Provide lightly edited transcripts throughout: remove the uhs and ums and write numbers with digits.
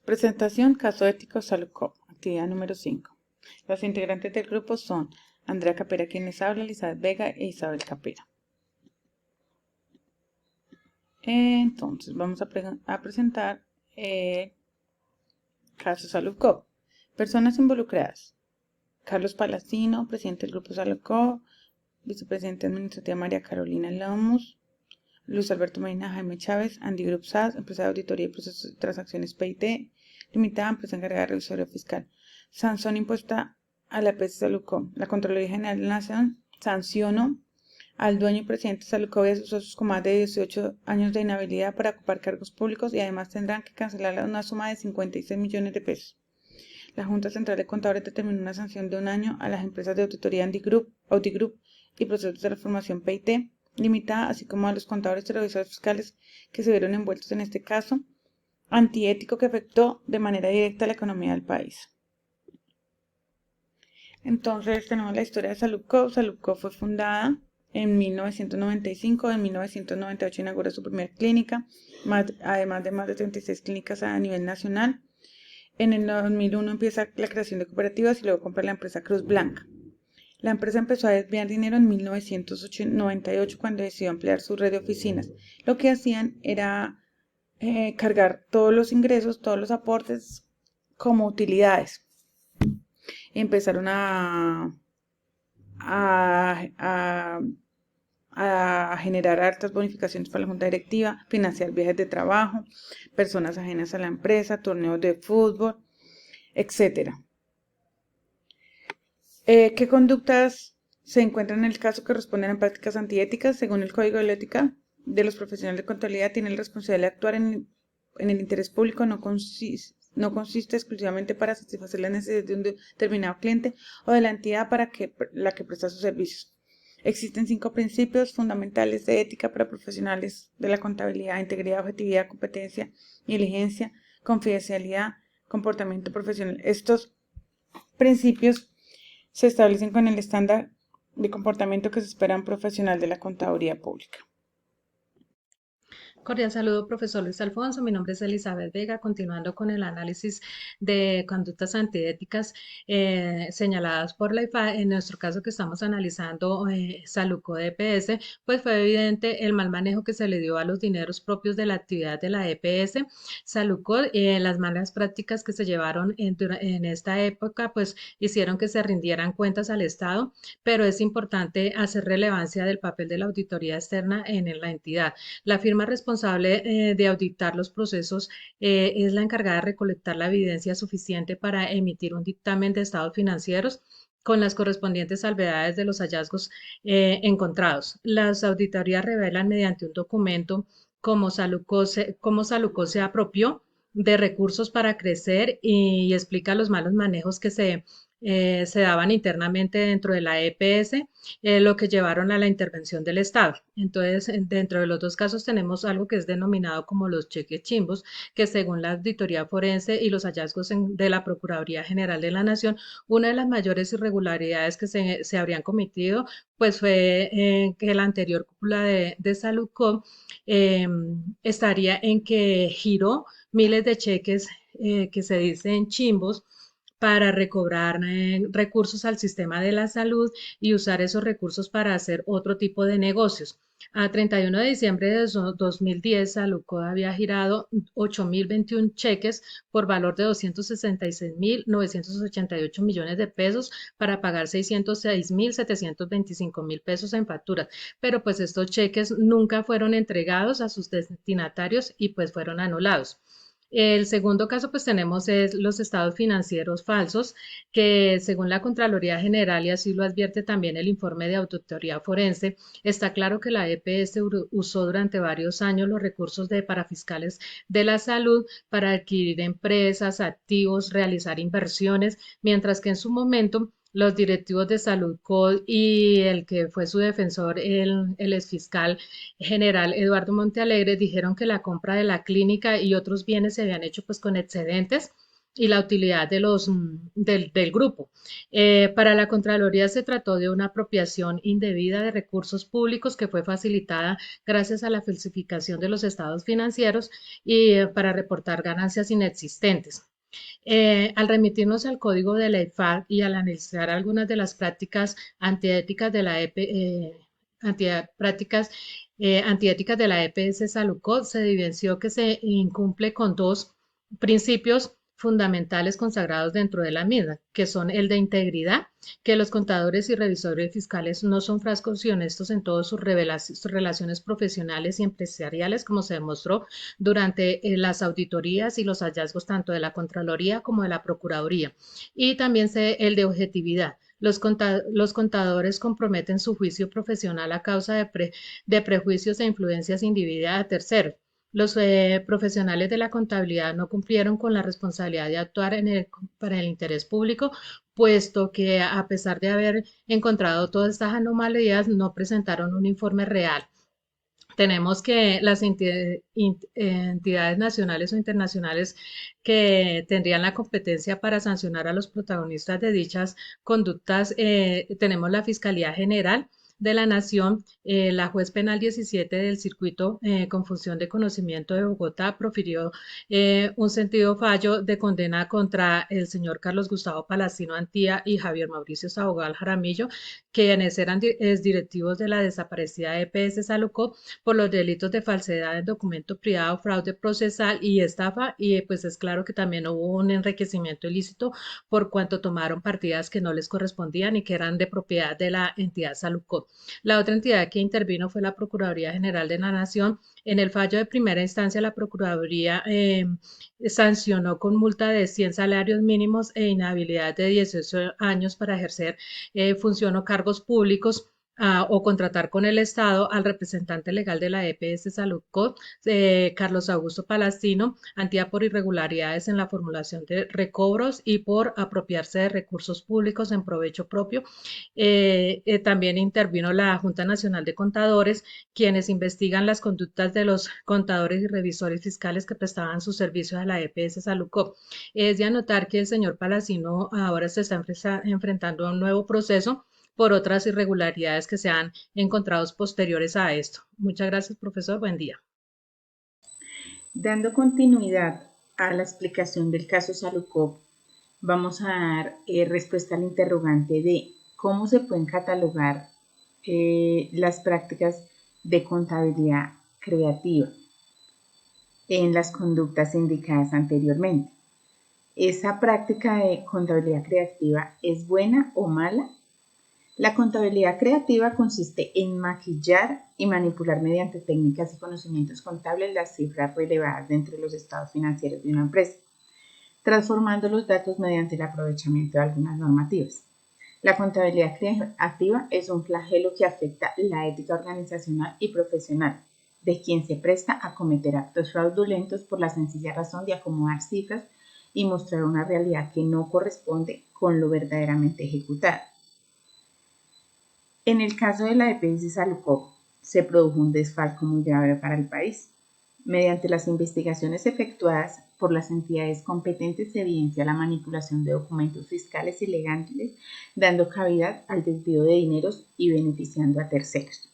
Presentación, caso ético, Salud. Actividad número 5. Los integrantes del grupo son Andrea Capera, quien les habla, Elizabeth Vega e Isabel Capera. Entonces, vamos a presentar caso Salud. Personas involucradas. Carlos Palacino, presidente del grupo Salud, vicepresidente administrativa María Carolina Lamus, Luis Alberto Medina, Jaime Chávez, Andy Group SAS, empresa de auditoría y procesos de transacciones PIT, limitada, empresa encargada de revisoría fiscal. Sanción impuesta a la EPS Saludco. La Contraloría General de la Nación sancionó al dueño y presidente de Saludco y a sus socios con más de 18 años de inhabilidad para ocupar cargos públicos y además tendrán que cancelar una suma de 56 millones de pesos. La Junta Central de Contadores determinó una sanción de 1 año a las empresas de auditoría Andy Group y procesos de transformación PIT limitada, así como a los contadores y revisores fiscales que se vieron envueltos en este caso antiético que afectó de manera directa a la economía del país. Entonces tenemos la historia de Saludco. Saludco fue fundada en 1995, en 1998 inauguró su primera clínica, además de más de 36 clínicas a nivel nacional. En el 2001 empieza la creación de cooperativas y luego compra la empresa Cruz Blanca. La empresa empezó a desviar dinero en 1998 cuando decidió ampliar su red de oficinas. Lo que hacían era cargar todos los ingresos, todos los aportes como utilidades. Empezaron a generar altas bonificaciones para la junta directiva, financiar viajes de trabajo, personas ajenas a la empresa, torneos de fútbol, etc. ¿Qué conductas se encuentran en el caso que responden a prácticas antiéticas? Según el Código de Ética de los profesionales de contabilidad, tienen la responsabilidad de actuar en el interés público, no consiste exclusivamente para satisfacer las necesidades de un determinado cliente o de la entidad para la que presta sus servicios. Existen 5 principios fundamentales de ética para profesionales de la contabilidad: integridad, objetividad, competencia, diligencia, confidencialidad, comportamiento profesional. Estos principios se establecen con el estándar de comportamiento que se espera de un profesional de la contaduría pública. Cordial saludo, profesor Luis Alfonso. Mi nombre es Elizabeth Vega, continuando con el análisis de conductas antiéticas señaladas por la IFA. En nuestro caso que estamos analizando Saludco de EPS, pues fue evidente el mal manejo que se le dio a los dineros propios de la actividad de la EPS. Saludco, las malas prácticas que se llevaron en esta época, pues hicieron que se rindieran cuentas al Estado, pero es importante hacer relevancia del papel de la auditoría externa en la entidad. La firma responsable de auditar los procesos es la encargada de recolectar la evidencia suficiente para emitir un dictamen de estados financieros con las correspondientes salvedades de los hallazgos encontrados. Las auditorías revelan mediante un documento cómo Saludco se apropió de recursos para crecer y explica los malos manejos que se daban internamente dentro de la EPS, lo que llevaron a la intervención del Estado. Entonces, dentro de los dos casos tenemos algo que es denominado como los cheques chimbos, que según la auditoría forense y los hallazgos de la Procuraduría General de la Nación, una de las mayores irregularidades que se habrían cometido, pues fue que la anterior cúpula de Saludco estaría en que giró miles de cheques que se dicen chimbos para recobrar recursos al sistema de la salud y usar esos recursos para hacer otro tipo de negocios. A 31 de diciembre de 2010, Saludco había girado 8.021 cheques por valor de 266.988 millones de pesos para pagar 606.725 mil pesos en facturas. Pero pues estos cheques nunca fueron entregados a sus destinatarios y pues fueron anulados. El segundo caso, pues tenemos es los estados financieros falsos, que según la Contraloría General, y así lo advierte también el informe de auditoría forense, está claro que la EPS usó durante varios años los recursos de parafiscales de la salud para adquirir empresas, activos, realizar inversiones, mientras que en su momento los directivos de Saludco y el que fue su defensor, el exfiscal general Eduardo Montealegre, dijeron que la compra de la clínica y otros bienes se habían hecho pues con excedentes y la utilidad del grupo. Para la Contraloría se trató de una apropiación indebida de recursos públicos que fue facilitada gracias a la falsificación de los estados financieros y para reportar ganancias inexistentes. Al remitirnos al código de la IFAD y al analizar algunas de las prácticas antiéticas de la prácticas antiéticas de la EPS Salucot, se evidenció que se incumple con dos principios fundamentales consagrados dentro de la misma, que son el de integridad, que los contadores y revisores fiscales no son frascos y honestos en todas sus relaciones profesionales y empresariales, como se demostró durante las auditorías y los hallazgos tanto de la Contraloría como de la Procuraduría. Y también el de objetividad. Los contadores comprometen su juicio profesional a causa de prejuicios e influencias individuales a terceros. Los profesionales de la contabilidad no cumplieron con la responsabilidad de actuar para el interés público, puesto que a pesar de haber encontrado todas estas anomalías, no presentaron un informe real. Tenemos que las entidades nacionales o internacionales que tendrían la competencia para sancionar a los protagonistas de dichas conductas, tenemos la Fiscalía General de la Nación, la juez penal 17 del circuito con función de conocimiento de Bogotá profirió un sentido fallo de condena contra el señor Carlos Gustavo Palacino Antía y Javier Mauricio Sabogal Jaramillo, quienes eran directivos de la desaparecida EPS Saluco por los delitos de falsedad en documento privado, fraude procesal y estafa, y pues es claro que también hubo un enriquecimiento ilícito por cuanto tomaron partidas que no les correspondían y que eran de propiedad de la entidad Saluco. La otra entidad que intervino fue la Procuraduría General de la Nación. En el fallo de primera instancia, la Procuraduría sancionó con multa de 100 salarios mínimos e inhabilidad de 18 años para ejercer función o cargos públicos o contratar con el Estado al representante legal de la EPS Saludcot, Carlos Augusto Palestino, Antía por irregularidades en la formulación de recobros y por apropiarse de recursos públicos en provecho propio. También intervino la Junta Nacional de Contadores, quienes investigan las conductas de los contadores y revisores fiscales que prestaban sus servicios a la EPS Saludcot. Es de anotar que el señor Palacino ahora se está enfrentando a un nuevo proceso por otras irregularidades que se han encontrado posteriores a esto. Muchas gracias, profesor. Buen día. Dando continuidad a la explicación del caso Salucop, vamos a dar respuesta al interrogante de cómo se pueden catalogar las prácticas de contabilidad creativa en las conductas indicadas anteriormente. ¿Esa práctica de contabilidad creativa es buena o mala? La contabilidad creativa consiste en maquillar y manipular mediante técnicas y conocimientos contables las cifras relevadas dentro de los estados financieros de una empresa, transformando los datos mediante el aprovechamiento de algunas normativas. La contabilidad creativa es un flagelo que afecta la ética organizacional y profesional de quien se presta a cometer actos fraudulentos por la sencilla razón de acomodar cifras y mostrar una realidad que no corresponde con lo verdaderamente ejecutado. En el caso de la EPS Salucop, se produjo un desfalco muy grave para el país. Mediante las investigaciones efectuadas por las entidades competentes se evidencia la manipulación de documentos fiscales y legales, dando cabida al desvío de dineros y beneficiando a terceros.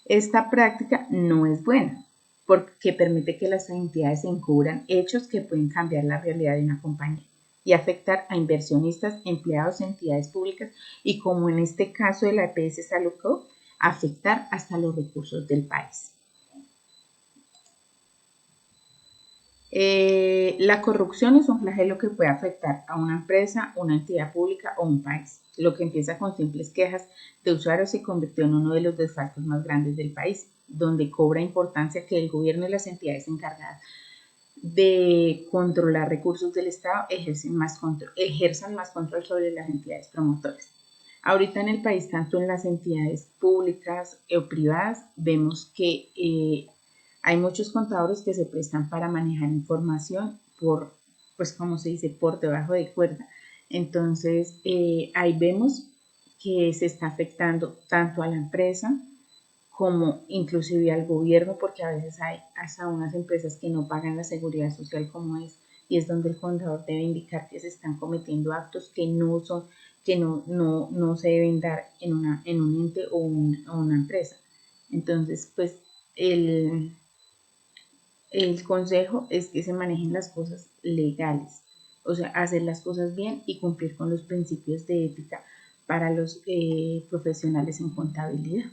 Esta práctica no es buena porque permite que las entidades encubran hechos que pueden cambiar la realidad de una compañía y afectar a inversionistas, empleados, entidades públicas y, como en este caso de la EPS Salucop, afectar hasta los recursos del país. La corrupción es un flagelo que puede afectar a una empresa, una entidad pública o un país. Lo que empieza con simples quejas de usuarios se convirtió en uno de los desfalcos más grandes del país, donde cobra importancia que el gobierno y las entidades encargadas de controlar recursos del Estado ejerzan más control sobre las entidades promotoras. Ahorita en el país, tanto en las entidades públicas o privadas, vemos que hay muchos contadores que se prestan para manejar información por, pues como se dice, por debajo de cuerda. Entonces, ahí vemos que se está afectando tanto a la empresa como inclusive al gobierno, porque a veces hay hasta unas empresas que no pagan la seguridad social como es y es donde el contador debe indicar que se están cometiendo actos que no son, que no se deben dar en un ente o una empresa. Entonces, pues el consejo es que se manejen las cosas legales, o sea, hacer las cosas bien y cumplir con los principios de ética para los profesionales en contabilidad.